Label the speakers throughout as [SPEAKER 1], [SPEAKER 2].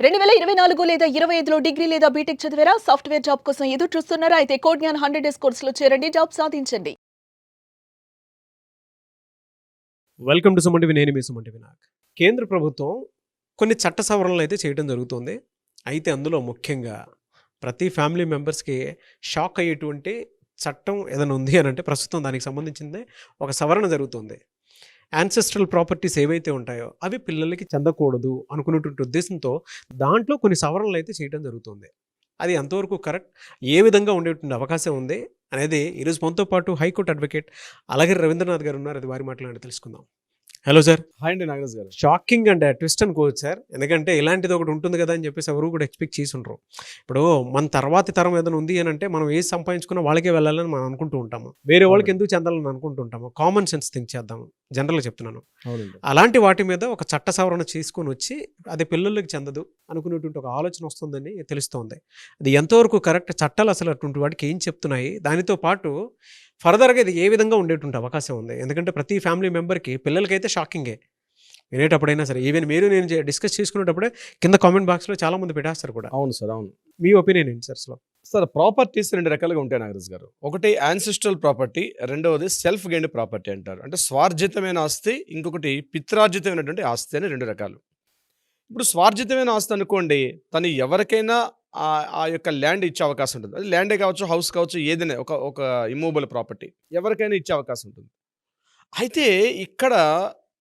[SPEAKER 1] 2024 లేదా 25లో డిగ్రీ లేదా బీటెక్ చదివారా? సాఫ్ట్‌వేర్ జాబ్ కోసం ఎదురు చూస్తున్నారా? అయితే కోడ్ జ్ఞాన్ 100 డేస్ కోర్సులో చేరండి. జాబ్ సాధించండి.
[SPEAKER 2] Welcome to Suman TV. నేను మీ సుమన్ టీవీ. కేంద్ర ప్రభుత్వం కొన్ని చట్ట సవరణలు అయితే చేయడం జరుగుతుంది. అయితే అందులో ముఖ్యంగా ప్రతి ఫ్యామిలీ మెంబర్స్కి షాక్ అయ్యేటువంటి చట్టం ఏదైనా ఉంది అని అంటే ప్రస్తుతం దానికి సంబంధించిందే ఒక సవరణ జరుగుతుంది. యాన్సెస్ట్రల్ ప్రాపర్టీస్ ఏవైతే ఉంటాయో అవి పిల్లలకి చెందకూడదు అనుకునేటువంటి ఉద్దేశంతో దాంట్లో కొన్ని సవరణలు అయితే చేయడం జరుగుతుంది. అది ఎంతవరకు కరెక్ట్, ఏ విధంగా ఉండేటువంటి అవకాశం ఉంది అనేది ఈరోజు మనతో పాటు హైకోర్టు అడ్వకేట్ అలాగే రవీంద్రనాథ్ గారు ఉన్నారు. అది వారి మాట్లాడి తెలుసుకుందాం. Hello sir.
[SPEAKER 3] హాయ్ అండి నాగరాజ్ గారు.
[SPEAKER 2] షాకింగ్ అండ్ ట్విస్ట్ అనుకోవచ్చు సార్. ఎందుకంటే ఇలాంటిది ఒకటి ఉంటుంది కదా అని చెప్పేసి ఎవరు కూడా ఎక్స్పెక్ట్ చేసి ఉండరు. ఇప్పుడు మన తర్వాతి తరం ఏదైనా ఉంది అని అంటే మనం ఏది సంపాదించుకున్నా వాళ్ళకే వెళ్ళాలని మనం అనుకుంటూ ఉంటాము. వేరే వాళ్ళకి ఎందుకు చెందాలని అనుకుంటూ ఉంటాము. కామన్ సెన్స్ థింక్ చేద్దాము, జనరల్గా చెప్తున్నాను. అలాంటి వాటి మీద ఒక చట్ట సవరణ చేసుకొని వచ్చి అది పిల్లలకి చెందదు అనుకునేటువంటి ఒక ఆలోచన వస్తుందని తెలుస్తోంది. అది ఎంతవరకు కరెక్ట్, చట్టాలు అసలు అటువంటి వాటికి ఏం చెప్తున్నాయి, దానితో పాటు ఫర్దర్గా ఇది ఏ విధంగా ఉండేటువంటి అవకాశం ఉంది? ఎందుకంటే ప్రతి ఫ్యామిలీ మెంబర్కి పిల్లలకైతే షాకింగే వినేటప్పుడైనా సరే. ఈవెన్ మీరు నేను డిస్కస్ చేసుకునేటప్పుడే కింద కామెంట్ బాక్స్లో చాలా మంది పెట్టేస్తారు కూడా.
[SPEAKER 3] అవును సార్, అవును.
[SPEAKER 2] మీ ఒపీనియన్ ఏంటి సార్? అసలు
[SPEAKER 3] సార్, ప్రాపర్టీస్ రెండు రకాలుగా ఉంటాయి నాగరాజ్ గారు. ఒకటి యాన్సిస్ట్రల్ ప్రాపర్టీ, రెండవది సెల్ఫ్ గెయిన్డ్ ప్రాపర్టీ అంటారు. అంటే స్వార్జితమైన ఆస్తి, ఇంకొకటి పిత్రార్జితమైనటువంటి ఆస్తి అని రెండు రకాలు. ఇప్పుడు స్వార్జితమైన ఆస్తి అనుకోండి, తను ఎవరికైనా ఆ యొక్క ల్యాండ్ ఇచ్చే అవకాశం ఉంటుంది. అది ల్యాండే కావచ్చు, హౌస్ కావచ్చు, ఏదైనా ఒక ఒక ఇమ్మూవబుల్ ప్రాపర్టీ ఎవరికైనా ఇచ్చే అవకాశం ఉంటుంది. అయితే ఇక్కడ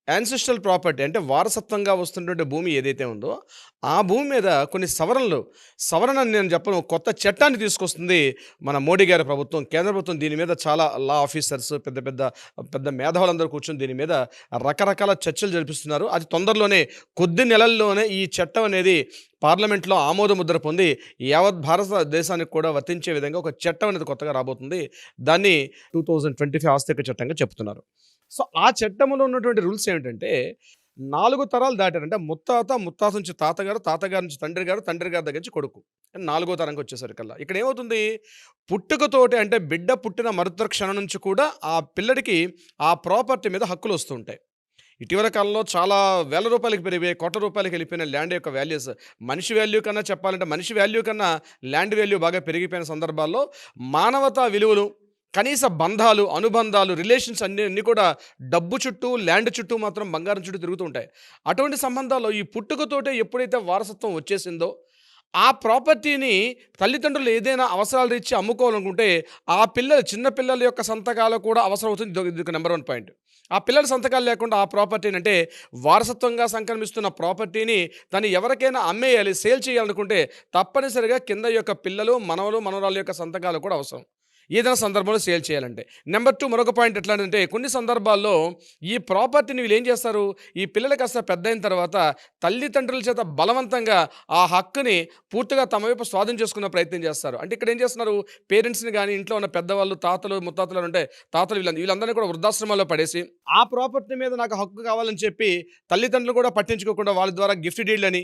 [SPEAKER 3] యాన్సిస్ట్రల్ ప్రాపర్టీ అంటే వారసత్వంగా వస్తున్నటువంటి భూమి ఏదైతే ఉందో ఆ భూమి మీద కొన్ని సవరణ నేను చెప్పను, కొత్త చట్టాన్ని తీసుకొస్తుంది మన మోడీ గారి ప్రభుత్వం, కేంద్ర ప్రభుత్వం. దీని మీద చాలా లా ఆఫీసర్స్, పెద్ద పెద్ద పెద్ద మేధావులందరూ కూర్చొని దీని మీద రకరకాల చర్చలు జరిపిస్తున్నారు. అది తొందరలోనే, కొద్ది నెలల్లోనే ఈ చట్టం అనేది పార్లమెంట్లో ఆమోద ముద్ర పొంది యావత్ భారతదేశానికి కూడా వర్తించే విధంగా ఒక చట్టం అనేది కొత్తగా రాబోతుంది. దాన్ని 2025 ఆస్తిక చట్టంగా చెప్తున్నారు. సో ఆ చట్టంలో ఉన్నటువంటి రూల్స్ ఏమిటంటే 4 తరాలు దాటారు. అంటే ముత్తాత నుంచి తాతగారు, తాతగారి నుంచి తండ్రి గారు, తండ్రి గారి దగ్గర నుంచి కొడుకు, 4వ తరంకి వచ్చేసరికల్లా ఇక్కడ ఏమవుతుంది, పుట్టుకతోటి అంటే బిడ్డ పుట్టిన మరుతర క్షణం నుంచి కూడా ఆ పిల్లడికి ఆ ప్రాపర్టీ మీద హక్కులు వస్తూ ఉంటాయి. ఇటీవల కాలంలో చాలా వేల రూపాయలకి పెరిగిపోయి, కోట్ల రూపాయలకి వెళ్ళిపోయిన ల్యాండ్ యొక్క వాల్యూస్, మనిషి వాల్యూ కన్నా చెప్పాలంటే మనిషి వాల్యూ కన్నా ల్యాండ్ వాల్యూ బాగా పెరిగిపోయిన సందర్భాల్లో మానవతా విలువలు, కనీస బంధాలు, అనుబంధాలు, రిలేషన్స్ అన్నీ కూడా డబ్బు చుట్టూ, ల్యాండ్ చుట్టూ మాత్రం బంగారం చుట్టూ తిరుగుతూ ఉంటాయి. అటువంటి సంబంధాల్లో ఈ పుట్టుకతోటే ఎప్పుడైతే వారసత్వం వచ్చేసిందో ఆ ప్రాపర్టీని తల్లిదండ్రులు ఏదైనా అవసరాలు ఇచ్చి అమ్ముకోవాలనుకుంటే ఆ చిన్న పిల్లల యొక్క సంతకాలు కూడా అవసరం అవుతుంది. ఇది నెంబర్ 1 పాయింట్. ఆ పిల్లల సంతకాలు లేకుండా ఆ ప్రాపర్టీని, అంటే వారసత్వంగా సంక్రమిస్తున్న ప్రాపర్టీని తను ఎవరికైనా అమ్మేయాలి, సేల్ చేయాలనుకుంటే తప్పనిసరిగా కింద యొక్క పిల్లలు, మనవలు, మనవరాల యొక్క సంతకాలు కూడా అవసరం ఏదైనా సందర్భంలో సేల్ చేయాలంటే. నెంబర్ 2 మరొక పాయింట్ ఎట్లాంటిదంటే, కొన్ని సందర్భాల్లో ఈ ప్రాపర్టీని వీళ్ళు ఏం చేస్తారు, ఈ పిల్లలు కాస్త పెద్ద అయిన తర్వాత తల్లిదండ్రుల చేత బలవంతంగా ఆ హక్కుని పూర్తిగా తమ వైపు స్వాధీనం చేసుకునే ప్రయత్నం చేస్తారు. అంటే ఇక్కడ ఏం చేస్తున్నారు, పేరెంట్స్ని కానీ, ఇంట్లో ఉన్న పెద్దవాళ్ళు, తాతలు ముత్తాతలు ఉంటే తాతలు, వీళ్ళందరినీ కూడా వృద్ధాశ్రమాల్లో పడేసి ఆ ప్రాపర్టీ మీద నాకు హక్కు కావాలని చెప్పి తల్లిదండ్రులు కూడా పట్టించుకోకుండా వాళ్ళ ద్వారా గిఫ్ట్ డీడ్లు అని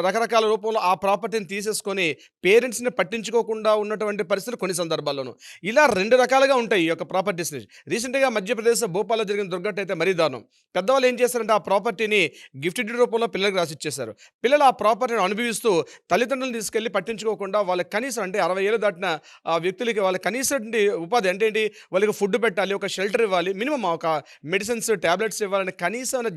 [SPEAKER 3] రకరకాల రూపంలో ఆ ప్రాపర్టీని తీసేసుకొని పేరెంట్స్ని పట్టించుకోకుండా ఉన్నటువంటి పరిస్థితులు కొన్ని సందర్భాల్లోనూ. ఇలా 2 రకాలుగా ఉంటాయి ఈ యొక్క ప్రాపర్టీస్ని. రీసెంట్గా మధ్యప్రదేశ్ భోపాల్లో జరిగిన దుర్ఘటన అయితే మరీ దారుణం. పెద్దవాళ్ళు ఏం చేస్తారంటే ఆ ప్రాపర్టీని గిఫ్ట్ డీడ్ రూపంలో పిల్లలకు రాసిచ్చేశారు. పిల్లలు ఆ ప్రాపర్టీని అనుభవిస్తూ తల్లిదండ్రులను తీసుకెళ్ళి పట్టించుకోకుండా వాళ్ళకి కనీసం, అంటే 60 ఏళ్ళు దాటిన ఆ వ్యక్తులకి వాళ్ళకి కనీసం ఉపాధి అంటే ఏంటి, వాళ్ళకి ఫుడ్ పెట్టాలి, ఒక షెల్టర్ ఇవ్వాలి, మినిమం ఒక మెడిసిన్స్, ట్యాబ్లెట్స్ ఇవ్వాలని కనీసం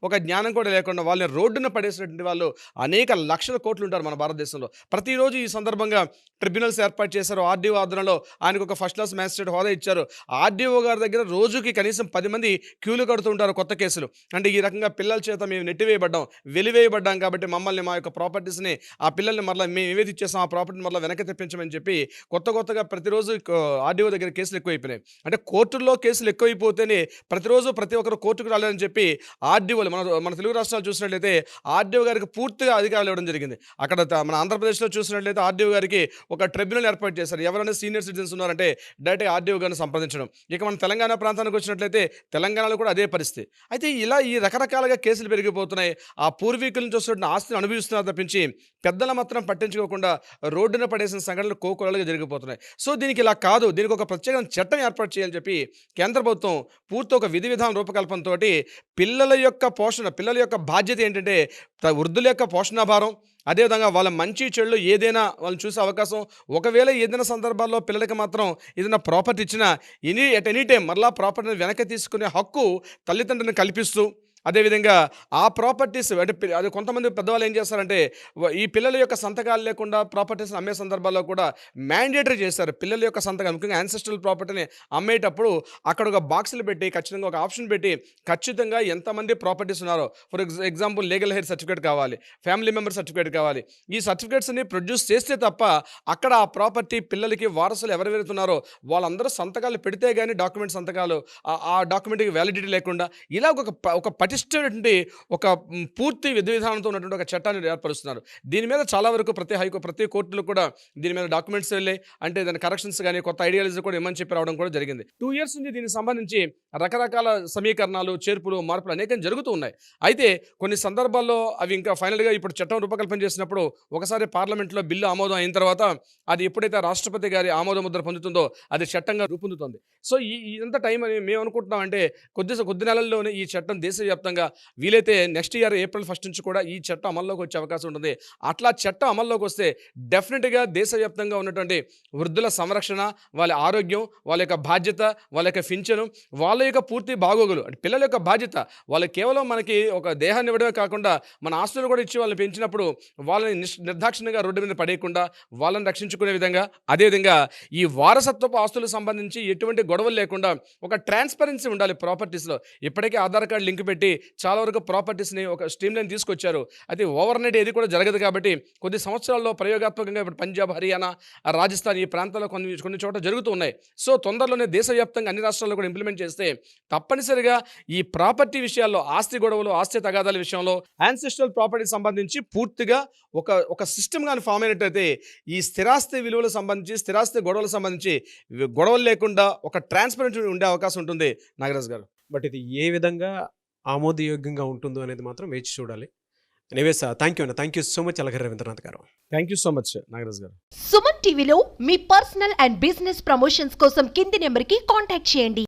[SPEAKER 3] ఒక జ్ఞానం కూడా లేకుండా వాళ్ళని రోడ్డున పడేసినటువంటి వాళ్ళు అనేక లక్షల కోట్లు ఉంటారు మన భారతదేశంలో. ప్రతిరోజు ఈ సందర్భంగా ట్రిబ్యునల్స్ ఏర్పాటు చేశారు. ఆర్డీఓ ఆధ్వర్యంలో ఆయనకు ఒక ఫస్ట్ క్లాస్ మ్యాజిస్ట్రేట్ హోదా ఇచ్చారు. ఆర్డీఓ గారి దగ్గర రోజుకి కనీసం 10 మంది క్యూలు కడుతూ ఉంటారు కొత్త కేసులు. అంటే ఈ రకంగా పిల్లల చేత మేము నెట్టివేయబడ్డాం, వెలివేయబడ్డాం కాబట్టి మమ్మల్ని, మా యొక్క ప్రాపర్టీస్ని, ఆ పిల్లల్ని మరలా మేము ఏవైతే ఇచ్చేసాం ఆ ప్రాపర్టీని మరలా వెనక్కి తెప్పించమని చెప్పి కొత్తగా ప్రతిరోజు ఆర్డీఓ దగ్గర కేసులు ఎక్కువైపోయినాయి. అంటే కోర్టుల్లో కేసులు ఎక్కువైపోతేనే ప్రతిరోజు ప్రతి ఒక్కరు కోర్టుకు రాలేదని చెప్పి ఆర్డీఓలు, మన తెలుగు రాష్ట్రాలు చూసినట్లయితే ఆర్డీఓ గారికి పూర్తిగా అధికారులు ఇవ్వడం జరిగింది. అక్కడ మన ఆంధ్రప్రదేశ్లో చూసినట్లయితే ఆర్డీఓ గారికి ఒక ట్రిబ్యునల్ ఏర్పాటు చేశారు. ఎవరైనా సీనియర్ సిటిజన్స్ ఉన్నారంటే డైరెక్ట్గా ఆర్డీఓ గారిని సంప్రదించడం. ఇక మన తెలంగాణ ప్రాంతానికి వచ్చినట్లయితే తెలంగాణలో కూడా అదే పరిస్థితి. అయితే ఇలా ఈ రకరకాలుగా కేసులు పెరిగిపోతున్నాయి. ఆ పూర్వీకుల నుంచి వస్తున్న ఆస్తిని అనుభవిస్తున్నారు తప్పించి పెద్దల మాత్రం పట్టించుకోకుండా రోడ్డున పడేసిన సంఘటనలు కోకొల్లలుగా జరిగిపోతున్నాయి. సో దీనికి ఇలా కాదు, దీనికి ఒక ప్రత్యేకమైన చట్టం ఏర్పాటు చేయాలని చెప్పి కేంద్ర ప్రభుత్వం పూర్తి ఒక విధి విధాన రూపకల్పనతో పిల్లల యొక్క పోషణ, పిల్లల యొక్క బాధ్యత ఏంటంటే వృద్ధుల యొక్క పోషణ భారం, అదేవిధంగా వాళ్ళ మంచి చెడులు ఏదైనా వాళ్ళని చూసే అవకాశం, ఒకవేళ ఏదైనా సందర్భాల్లో పిల్లలకి మాత్రం ఏదైనా ప్రాపర్టీ ఇచ్చినా ఎట్ ఎనీ టైం మరలా ప్రాపర్టీని వెనక్కి తీసుకునే హక్కు తల్లిదండ్రులను కల్పిస్తూ, అదేవిధంగా ఆ ప్రాపర్టీస్ అంటే అది కొంతమంది పెద్దవాళ్ళు ఏం చేస్తారంటే ఈ పిల్లల యొక్క సంతకాలు లేకుండా ప్రాపర్టీస్ అమ్మే సందర్భాల్లో కూడా మ్యాండేటరీ చేశారు. పిల్లల యొక్క సంతకాలు ముఖ్యంగా యాన్సెస్ట్రల్ ప్రాపర్టీని అమ్మేటప్పుడు అక్కడ ఒక బాక్సులు పెట్టి ఖచ్చితంగా ఒక ఆప్షన్ పెట్టి ఖచ్చితంగా ఎంతమంది ప్రాపర్టీస్ ఉన్నారో, for example legal heir certificate కావాలి, ఫ్యామిలీ మెంబర్ సర్టిఫికేట్ కావాలి, ఈ సర్టిఫికేట్స్ని ప్రొడ్యూస్ చేస్తే తప్ప అక్కడ ఆ ప్రాపర్టీ పిల్లలకి వారసులు ఎవరు వెళ్తున్నారో వాళ్ళందరూ సంతకాలు పెడితే కానీ డాక్యుమెంట్ సంతకాలు ఆ డాక్యుమెంట్కి వ్యాలిడిటీ లేకుండా ఇలా ఒక పటిష్టమైనటువంటి ఒక పూర్తి విధి విధానంతో ఉన్నటువంటి ఒక చట్టాన్ని ఏర్పరుస్తున్నారు. దీని మీద చాలా వరకు ప్రతి కోర్టులు కూడా దీని మీద డాక్యుమెంట్స్ వెళ్ళాయి. అంటే దాని కరెక్షన్స్ కానీ కొత్త ఐడియాలజీ కూడా ఇమ్మని చెప్పి రావడం కూడా జరిగింది. 2 years నుంచి దీనికి సంబంధించి రకరకాల సమీకరణాలు, చేర్పులు, మార్పులు అనేకం జరుగుతూ ఉన్నాయి. అయితే కొన్ని సందర్భాల్లో అవి ఇంకా ఫైనల్గా ఇప్పుడు చట్టం రూపకల్పన చేసినప్పుడు ఒకసారి పార్లమెంట్లో బిల్లు ఆమోదం అయిన తర్వాత అది ఎప్పుడైతే రాష్ట్రపతి గారి ఆమోద ముద్ర పొందుతుందో అది చట్టంగా రూపొందుతుంది. సో ఇదంతా టైం అని మేము అనుకుంటున్నాం. అంటే కొద్ది నెలల్లోనే ఈ చట్టం దేశవ్యాప్తంగా వీలైతే నెక్స్ట్ ఇయర్ April 1 నుంచి కూడా ఈ చట్టం అమల్లోకి వచ్చే అవకాశం ఉంటుంది. అట్లా చట్టం అమల్లోకి వస్తే డెఫినెట్గా దేశవ్యాప్తంగా ఉన్నటువంటి వృద్ధుల సంరక్షణ, వాళ్ళ ఆరోగ్యం, వాళ్ళ యొక్క బాధ్యత, వాళ్ళ యొక్క పింఛను, వాళ్ళ యొక్క పూర్తి బాగోగులు, అంటే పిల్లల యొక్క బాధ్యత, వాళ్ళు కేవలం మనకి ఒక దేహాన్ని ఇవ్వడమే కాకుండా మన ఆస్తులు కూడా ఇచ్చి వాళ్ళని పెంచినప్పుడు వాళ్ళని నిర్దాక్షిణ్యంగా రోడ్డు మీద పడేయకుండా వాళ్ళని రక్షించుకునే విధంగా, అదేవిధంగా ఈ వారసత్వపు ఆస్తులకు సంబంధించి ఎటువంటి గొడవలు లేకుండా ఒక ట్రాన్స్పరెన్సీ ఉండాలి ప్రాపర్టీస్లో. ఇప్పటికే ఆధార్ కార్డు లింక్ పెట్టి చాలా వరకు ప్రాపర్టీస్ని ఒక స్ట్రీమ్ లైన్ తీసుకొచ్చారు. అయితే ఓవర్ నైట్ ఏది కూడా జరగదు కాబట్టి కొద్ది సంవత్సరాల్లో ప్రయోగాత్మకంగా ఇప్పుడు పంజాబ్, హర్యానా, రాజస్థాన్ ఈ ప్రాంతాల్లో కొన్ని చోట్ల జరుగుతూ ఉన్నాయి. సో తొందరలోనే దేశవ్యాప్తంగా అన్ని రాష్ట్రాల్లో కూడా ఇంప్లిమెంట్ చేస్తే తప్పనిసరిగా ఈ ప్రాపర్టీ విషయాల్లో, ఆస్తి గొడవలు, ఆస్తి తగాదాల విషయంలో యాన్సెస్ట్రల్ ప్రాపర్టీకి సంబంధించి పూర్తిగా ఒక సిస్టమ్ కానీ ఫామ్ అయినట్టయితే ఈ స్థిరాస్తి విలువలకు సంబంధించి, స్థిరాస్తి గొడవలకు సంబంధించి గొడవలు లేకుండా ఒక ట్రాన్స్పరెంట్ ఉండే అవకాశం ఉంటుంది నాగరాజ్ గారు.
[SPEAKER 2] బట్ ఇది ఏ విధంగా ఆమోదయోగ్యంగా ఉంటుందో అనేది మాత్రం వేచి చూడాలి. Anyways thank you so much Alagari Ravindranath గారు.
[SPEAKER 3] Thank you so much Nagaraj గారు.
[SPEAKER 4] సుమన్ టీవీలో మీ పర్సనల్ అండ్ బిజినెస్ ప్రమోషన్స్ కోసం కింది నెంబర్కి కాంటాక్ట్ చేయండి.